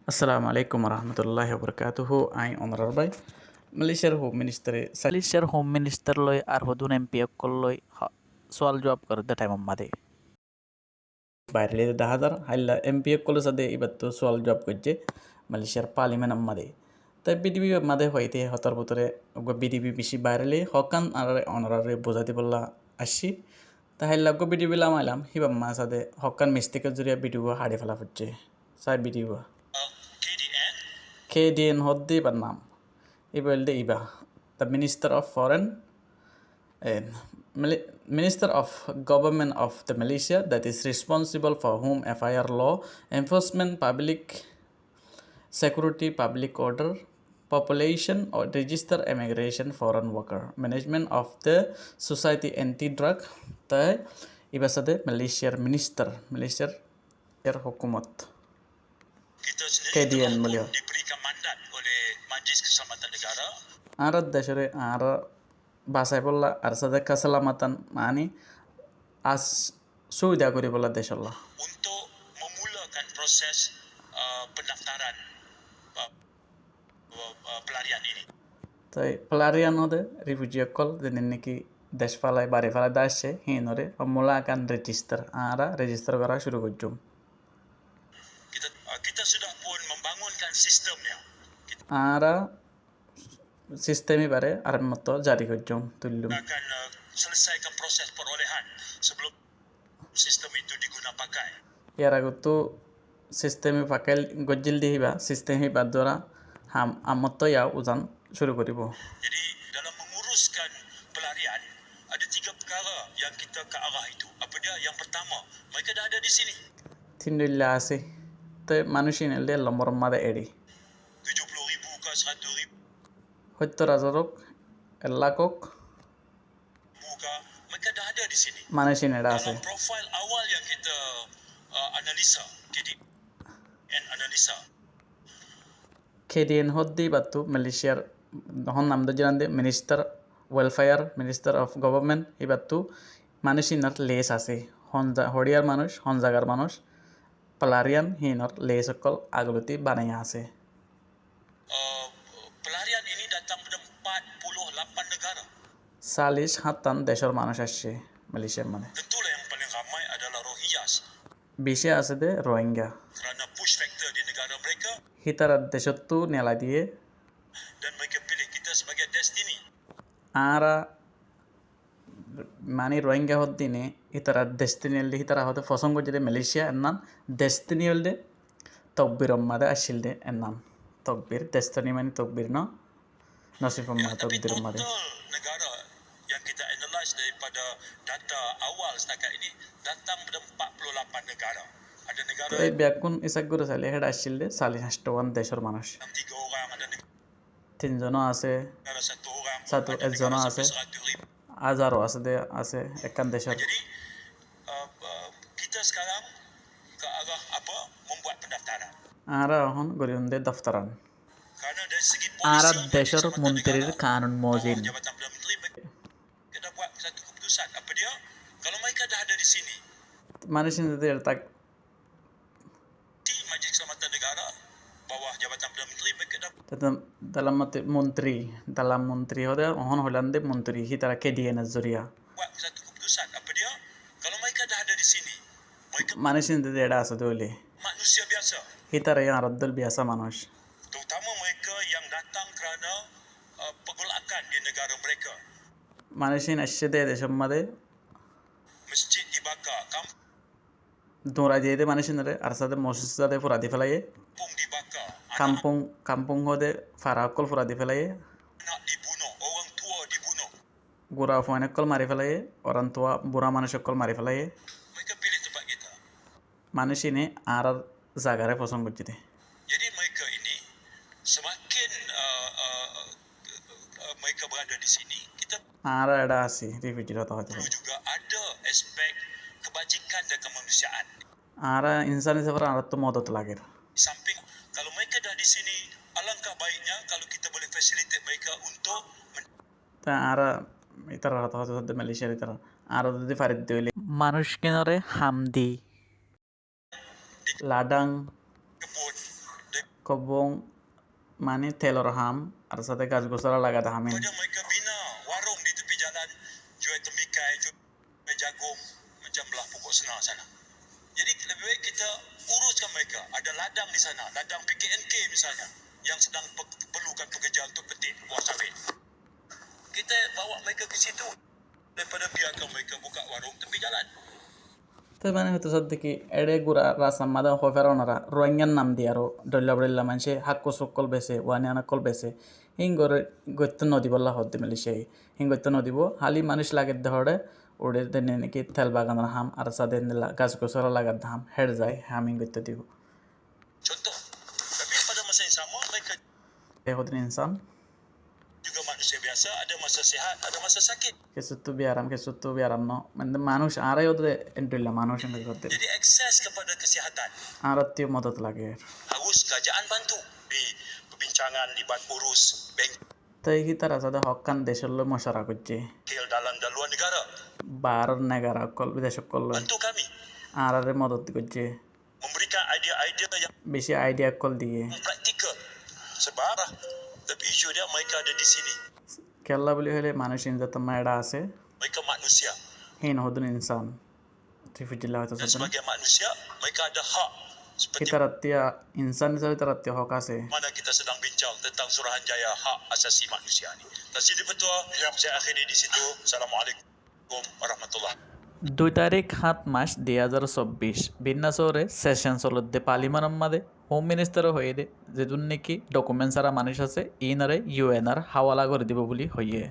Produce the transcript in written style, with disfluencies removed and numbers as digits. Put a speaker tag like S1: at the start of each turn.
S1: Assalamu alaikum warahmatullahi wabarakatuh. I Omar Arbay. Malaysiaর home minister লই আর হদুন এমপি অকল লই সওয়াল জবাব করতে টাইম মাদে বাইরে দাহাদার হাইলা এমপি অকল সাদে ইবাত্তু সওয়াল জবাব করছে মালয়েশিয়ার পার্লিমেন্ট মাদে তাই বিডিবি মাদে হইতে হতর ভিতরে বিডিবি বেশি বাইরে হকান আর অনারারে বোঝাতে বললা আসি তা হাইলা বিডিবি লামাইলাম হিবাম মা সাদে হকান মিস্টেকের জরিয়া বিডিবি হাড়ে ফেলা হচ্ছে সাই BDB KDN Hoddi Barnam. Iba the Minister of Foreign and Minister of Government of the Malaysia that is responsible for Home Affairs Law Enforcement, Public Security, Public Order, Population or Register Immigration, Foreign Worker, Management of the Society Anti-Drug. তাই ইবা সাথে মালয়েশিয়ার minister মালয়েশিয়ার হুকুমত KDN beliau
S2: diberikan mandat oleh Majlis Keselamatan Negara
S1: Arad dasare ara বাসায় বললা আর সাথে keselamatan মানে as সুবিধা করে বললা দেশাল্লাহ
S2: untuk memulakan proses pendaftaran pelarian ini.
S1: তাই pelarian hode refugee কল যেন নাকি দেশ ফালায় বাড়ি ফালায় দাসে হিনরে মূলাকান রেজিস্টার আরা রেজিস্টার করা শুরু করছুম
S2: Kita sudah pun membangunkan sistemnya.
S1: আরা সিস্টেমই বারে আর মতো জারি করছুম তুললুম
S2: Akan selesaikan proses perolehan sebelum sistem itu diguna pakai.
S1: ইয়ার আগতো সিস্টেমে পাকাইল গজ্জিল দিহিবা সিস্টেম হিবা দ্বারা আমতো ইয়া উজান শুরু করিব
S2: Jadi dalam menguruskan pelarian ada 3 perkara yang kita ke arah itu. Apa dia? Yang pertama, mereka dah ada di sini.
S1: তিনডুল্লা আছে তো মানুষই নেলে লম্বর মাদে এড়ি
S2: 70,000 ke 100,000
S1: 70,000 লাখক
S2: ke mereka dah ada di sini.
S1: মানুষই নেড়া আছে
S2: Dalam profil awal yang kita analisa, KDN analisa,
S1: KDN Hoddi Batu Malaysiaর হন নাম দজিরান the minister welfare minister of government এই বাতু মানুষইনার লেস আছে হরিয়ার মানুষ হন জাগার মানুষ পালারিয়ান হিনর লেস সকল আগলতি বানাইয়া আছে
S2: pelarian ini datang dari 48 negara.
S1: 47 দেশের মানুষ আসছে মালয়েশিয়ার মানে
S2: Tentulah yang paling ramai adalah Rohingyas
S1: বিশে আছে দে Rohingya
S2: kerana push factor di negara mereka
S1: হিতার দেশত্তু নেলা দিয়ে
S2: dan mereka pilih kita sebagai destiny.
S1: আরা মানে রোহিঙ্গা হদ্দিনে ইতারা ডেস্টিনিয়ালদে ইতারা হতে ফসঙ্গ যদি মালয়েশিয়া এনান ডেস্টিনিয়ালদে তকবির অম্মাদে আসিলদে এনান তকবির ডেস্টিনি মানে তকবির ন নসিফ অম্মা
S2: Tapi
S1: তকবির অম্মাদে
S2: total negara yang kita analyse daripada data awal setakat ini datang dari 48 negara. Ada negara
S1: তো এই ব্যাকুন ইসাক করে চাইলে হেড আসিলদে 48 দেশের মানুষ
S2: 3 orang, ada
S1: 3জনও আছে
S2: negara 1 orang,
S1: satu
S2: ada
S1: একজনও
S2: negara
S1: আছে
S2: sampai 100,000.
S1: হাজারও আছে দে আছে একান দেশের
S2: Jadi kita sekarang ke arah apa? Membuat pendaftaran.
S1: আরা এখন গরিউন্দে দফতরান
S2: Kerana dari segi
S1: আরা
S2: polisi
S1: দেশের মন্ত্রীর কানুন মজিন
S2: Jabatan Perdana Menteri mereka dah buat satu keputusan. Apa dia? Kalau mereka dah ada di sini,
S1: মানুষের তাক
S2: di Majlis Keselamatan Negara bawah Jabatan Perdana Menteri mereka dah
S1: dalam মন্ত্রী হতে অহন হইলান দে মন্ত্রী হি তারা KDN এর জরিয়া
S2: buat satu keputusan. Apa dia? Kalau mereka dah ada di sini, mereka
S1: মানুষের এটা আছে দইলে
S2: manusia biasa.
S1: হি তারা ইয়ার আরদ্দল বিয়াসা মানুষ
S2: Terutama mereka yang datang kerana pergolakan di negara mereka.
S1: মানুষের আসছে দে দেশের মাঝে
S2: Masjid dibakar, kampung
S1: দৌড়া দিয়ে দে মানুষের আর সাথে মসজিদে ফুরা দি ফেলাইয়ে
S2: dibakar,
S1: কাম্পুং হদে ফারাকল ফুরা দি ফেলাইয়ে
S2: anak dibunuh, orang tua dibunuh.
S1: গোড়া ফোয়ানকল মারি ফেলাইয়ে অরান্তোয়া বুড়া মানুষকল মারি ফেলাইয়ে
S2: Mereka pilih tempat kita.
S1: মানুষিনে আর জাগারে পছন্দ করছে
S2: Jadi mereka ini semakin mereka berada di sini, kita
S1: আর এটা আছি রিফিউজির হতে হতে
S2: perlu juga ada aspek kebajikan dan kemanusiaan.
S1: আর ইনসান হিসাবে আর তো মদত লাগে
S2: Di samping kalau mereka dah di sini, alangkah baiknya kalau kita boleh facilitate mereka untuk
S1: তা আর ইতার হতে হতে মালয়েশিয়ার ইতার আর যদি ফারিদ দিলে মানুষ কেনরে হামদি লাডাং
S2: kebun
S1: kobong mani telor ham arsate gaj gosara lagada hamin.
S2: Pada mereka bina warung di tepi jalan, jual tembikai, jual jagung, macam belah pokok senar sana. Jadi lebih baik kita uruskan mereka. Ada ladang di sana, ladang PKNK misalnya, yang sedang perlukan pekerja untuk petik buah sawit. Kita bawa mereka ke situ daripada biarkan mereka buka warung tepi jalan.
S1: তো মানে হয়তো দেখি এড়ে গুড়া রাস্তার মাদা হয়ে ফেরানোরা রোহিঙ্গার নাম দিয়ে আরো ডল্লা বড়িল্লা মানুষে হাক্কু সকল বেছে ওয়ানিয়ানা কল বেছে হিঙ্গরে গত্য নদী বললা হতে মিলি সেই হিঙ্গত্য নদীব হালি মানুষ লাগার দেহরে ওড়ে দেনে নাকি তেল বাগানের হাম আর সাদেন গাছ গোসরা লাগার হাম হেড যায় হাম হিঙ্গত্য দিব
S2: Contoh. Tapi pada masa yang sama mereka
S1: এহদিন ইনসান
S2: juga manusia biasa, ada masa sihat, ada masa sakit.
S1: কেসুত্তু বিয়ারাম ন মানে মানুষ আরাই ওদের এন্টুইল্লা মানুষ করতে
S2: Jadi akses kepada kesihatan
S1: আর আত্মীয় মদত লাগে
S2: harus kerajaan bantu di perbincangan libat urus bengkel
S1: তাই কি তারা সাথে হকান দেশের লো মশারা করছে
S2: dalam dan luar negara.
S1: বার নেগারা কল বিদেশ কল
S2: Bantu kami
S1: আর মদত করছে
S2: memberikan idea-idea yang
S1: বেশি আইডিয়া কল দিয়ে
S2: praktikal. Sebab tapi isu dia mereka ada di sini.
S1: কেল্লা বলি হলে মানুষ ইনজাত মায়েরা আছে
S2: Mereka manusia.
S1: হিন হদুন ইনসান ত্রিফিজিল্লা হয়তো
S2: Dan
S1: সাথে
S2: sebagai manusia, mereka ada hak
S1: কি
S2: seperti
S1: তার আত্মীয় ইনসান হিসাবে তার আত্মীয় হক আছে
S2: mana kita sedang bincang tentang Suruhanjaya hak asasi manusia ni. Dan sini betul, saya akhiri di situ. Assalamualaikum warahmatullahi
S1: 2 তারিখ 7 মাস 2024 বিন্যাসরে সেশন চলতে পার্লিমানম্মাদে হোম মিনিস্টার হয়ে দে যেদুন নাকি ডকুমেন্টস আর মানুষ আছে ইনারে ইউএনআর হাওয়ালা করে দিব বলি হইয়ে